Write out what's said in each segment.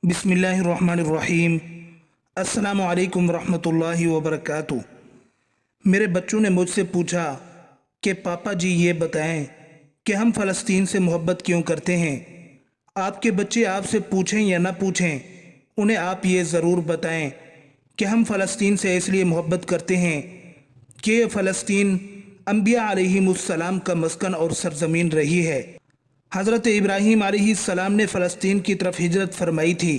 बिस्मिल्लाहिर्रहमानिर्रहीम। अस्सलामु अलैकुम रहमतुल्लाहि व बरकातुहू। मेरे बच्चों ने मुझसे पूछा कि पापा जी ये बताएं कि हम फ़लस्तीन से मोहब्बत क्यों करते हैं। आपके बच्चे आपसे पूछें या ना पूछें, उन्हें आप ये ज़रूर बताएं कि हम फ़लस्तीन से इसलिए मोहब्बत करते हैं कि फ़लस्तीन अंबिया अलैहिमुस्सलाम का मस्कन और सरज़मीन रही है। हज़रत इब्राहीम अलैहिस्सलाम ने फ़लस्तीन की तरफ हिजरत फरमाई थी,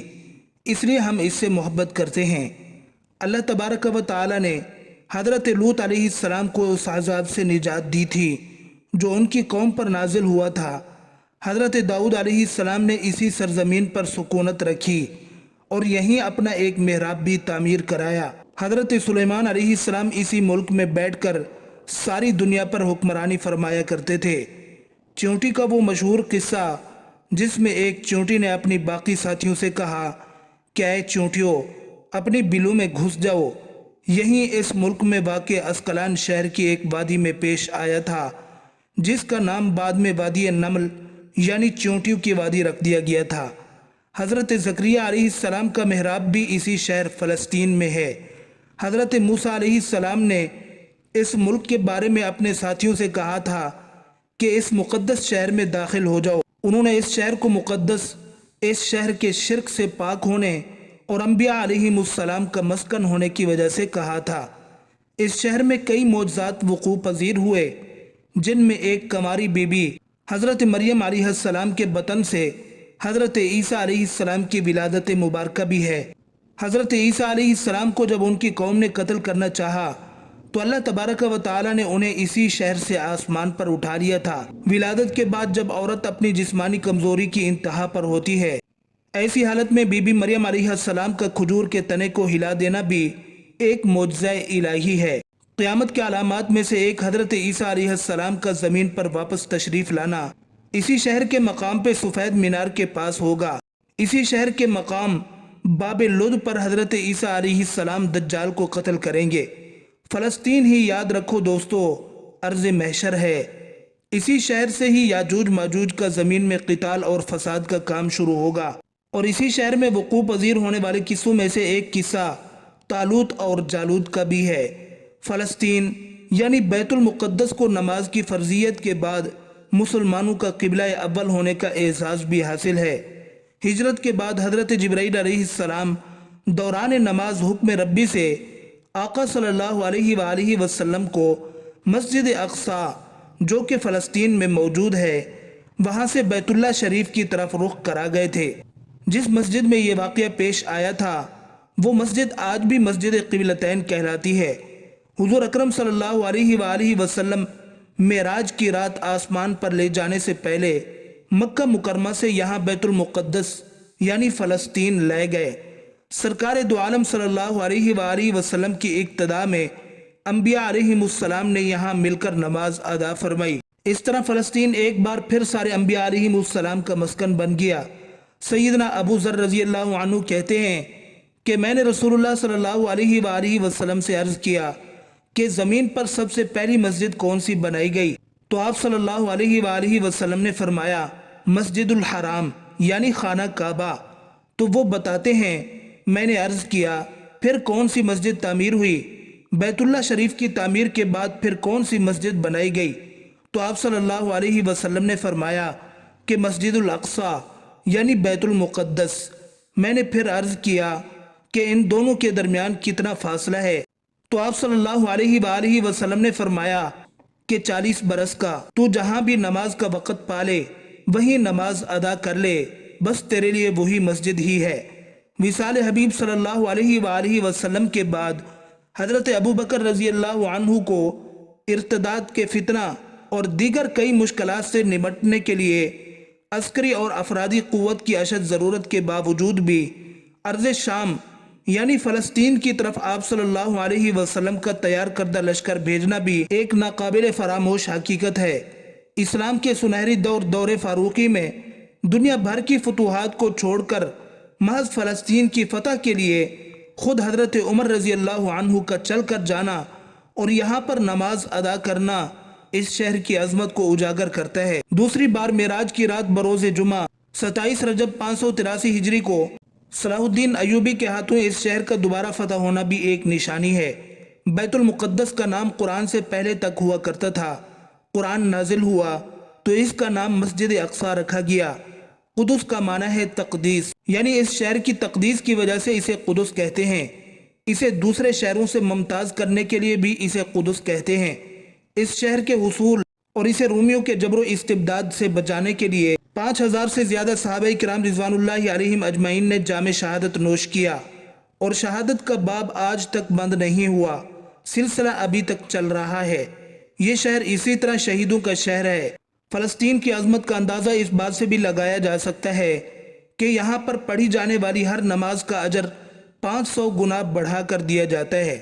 इसलिए हम इससे मोहब्बत करते हैं। अल्लाह तबारक व तआला ने हज़रत लूत अलैहिस्सलाम को उस अज़ाब से निजात दी थी जो उनकी कौम पर नाजिल हुआ था। हज़रत दाऊद अलैहिस्सलाम ने इसी सरज़मीन पर सुकूनत रखी और यहीं अपना एक मेहराब भी तामीर कराया। हज़रत सुलेमान अलैहिस्सलाम इसी मुल्क में बैठकर सारी दुनिया पर हुक्मरानी फरमाया करते थे। चींटी का वो मशहूर किस्सा जिसमें एक चींटी ने अपनी बाकी साथियों से कहा कि ऐ चींटियों, अपनी बिलों में घुस जाओ, यहीं इस मुल्क में वाक़े अस्कलान शहर की एक वादी में पेश आया था जिसका नाम बाद में वादी नमल यानी चींटियों की वादी रख दिया गया था। हज़रत ज़करिया अलैहिस्सलाम का मेहराब भी इसी शहर फ़लस्तीन में है। हज़रत मूसा अलैहिस्सलाम ने इस मुल्क के बारे में अपने साथियों से कहा था कि इस मुक़द्दस शहर में दाखिल हो जाओ। उन्होंने इस शहर को मुक़द्दस, इस शहर के शिर्क से पाक होने और अंबिया अलैहिमुस्सलाम का मस्कन होने की वजह से कहा था। इस शहर में कई मौजज़ात वक़ू पज़ीर हुए, जिनमें एक कमारी बीबी हज़रत मरियम अलैहिस्सलाम के बतन से हज़रत ईसा अलैहिस्सलाम की विलादत मुबारक भी है। हज़रत ईसा अलैहिस्सलाम को जब उनकी कौम ने कत्ल करना चाहा तो अल्लाह तबारक व तआला ने उन्हें इसी शहर से आसमान पर उठा लिया था। विलादत के बाद जब औरत अपनी जिस्मानी कमज़ोरी की इंतहा पर होती है, ऐसी हालत में बीबी मरियम अलैहिस्सलाम का खजूर के तने को हिला देना भी एक मोजज़ा इलाही है। क़यामत के अलामात में से एक हज़रत ईसा अलैहिस्सलाम का ज़मीन पर वापस तशरीफ़ लाना इसी शहर के मकाम पे सफ़ेद मीनार के पास होगा। इसी शहर के मकाम बाबे लुद पर हज़रत ईसा अलैहिस्सलाम दज्जाल को कत्ल करेंगे। फ़लस्तीन ही याद रखो दोस्तों, अर्ज़ महशर है। इसी शहर से ही याजूज माजूज का ज़मीन में क़िताल और फसाद का काम शुरू होगा। और इसी शहर में वक़ू पज़ीर होने वाले किस्सों में से एक किस्सा तालूत और जालूत का भी है। फ़लस्तीन यानी बैतुल मुक़द्दस को नमाज की फ़र्ज़ियत के बाद मुसलमानों का क़िबला अव्वल होने का एज़ाज़ भी हासिल है। हिजरत के बाद हज़रत जिब्राईल अलैहिस्सलाम दौरान नमाज हुक्म रब्बी से आका सल्लल्लाहु अलैहि वसल्लम को मस्जिद अक़सा जो कि फ़लस्तीन में मौजूद है, वहाँ से बैतुल्लाह शरीफ की तरफ रुख करा गए थे। जिस मस्जिद में ये वाक़या पेश आया था वो मस्जिद आज भी मस्जिद क़िबलतैन कहलाती है। हुज़ूर अकरम सल्लल्लाहु अलैहि वसल्लम मेराज की रात आसमान पर ले जाने से पहले मक्का मुकरमा से यहाँ बैतुल मुक़द्दस यानी फ़लस्तीन लाए गए। सरकार दो आलम सल्लल्लाहु अलैहि वसल्लम की इक्तदा में अंबिया अलैहिमुस्सलाम ने यहाँ मिलकर नमाज अदा फरमाई। इस तरह फ़लस्तीन एक बार फिर सारे अंबिया अलैहिमुस्सलाम का मस्कन बन गया। सैयदना अबू ज़र रज़ी अल्लाहु अन्हु कहते हैं कि मैंने रसूलुल्लाह सल्लल्लाहु अलैहि वसल्लम से अर्ज़ किया कि ज़मीन पर सबसे पहली मस्जिद कौन सी बनाई गई, तो आप सल्लल्लाहु अलैहि वसल्लम ने फरमाया मस्जिदुल हराम यानी खाना काबा। तो वो बताते हैं मैंने अर्ज़ किया फिर कौन सी मस्जिद तामीर हुई, बैतुल्लाह शरीफ की तामीर के बाद फिर कौन सी मस्जिद बनाई गई, तो आप सल्लल्लाहु अलैहि वसल्लम ने फरमाया कि मस्जिदुल अक़सा यानी बैतुल मुक़द्दस। मैंने फिर अर्ज़ किया कि इन दोनों के दरमियान कितना फासला है, तो आप सल्लल्लाहु अलैहि वसल्लम ने फरमाया कि 40 बरस का। तू जहाँ भी नमाज का वक़्त पाले वहीं नमाज अदा कर ले, बस तेरे लिए वही मस्जिद ही है। विसाल हबीब सल्लल्लाहु अलैहि वसल्लम के बाद हज़रत अबू बकर रज़ी अल्लाहु अन्हु को इर्तदाद के फितना और दीगर कई मुश्किलात से निपटने के लिए अस्करी और अफरादी क़ुव्वत की अशद ज़रूरत के बावजूद भी अर्ज़ शाम यानी फ़लस्तीन की तरफ आप सल्लल्लाहु अलैहि वसल्लम का तैयार करदा लश्कर भेजना भी एक नाकाबिल फरामोश हकीकत है। इस्लाम के सुनहरी दौर फ़ारूक़ी में दुनिया भर की फतूहात को छोड़कर महज फ़लस्तीन की फ़तह के लिए खुद हज़रत उमर रज़ी अल्लाहु अन्हु का चल कर जाना और यहाँ पर नमाज अदा करना इस शहर की अजमत को उजागर करता है। दूसरी बार मेराज की रात बरोज़ जुमा 27 रजब 583 हिजरी को सलाहुद्दीन अयूबी के हाथों इस शहर का दोबारा फतह होना भी एक निशानी है। बैतुल मुक़द्दस का नाम कुरान से पहले तक हुआ करता था। कुरान नाजिल हुआ तो इसका नाम मस्जिद अक्सा रखा गया। कुदस का माना है तकदीस, यानी इस शहर की तकदीस की वजह से इसे कुदस कहते हैं। इसे दूसरे शहरों से मुमताज़ करने के लिए भी इसे कुदस कहते हैं। इस शहर के हुसूल और इसे रोमियों के जबरो इस्तिबदाद से बचाने के लिए 5000 से ज़्यादा सहाबा किराम रिज़वानुल्लाहि अलैहिम अजमईन ने जामे शहादत नोश किया और शहादत का बाब आज तक बंद नहीं हुआ, सिलसिला अभी तक चल रहा है। ये शहर इसी तरह शहीदों का शहर है। फ़लस्तीन की अज़मत का अंदाज़ा इस बात से भी लगाया जा सकता है कि यहाँ पर पढ़ी जाने वाली हर नमाज का अजर 500 गुना बढ़ा कर दिया जाता है।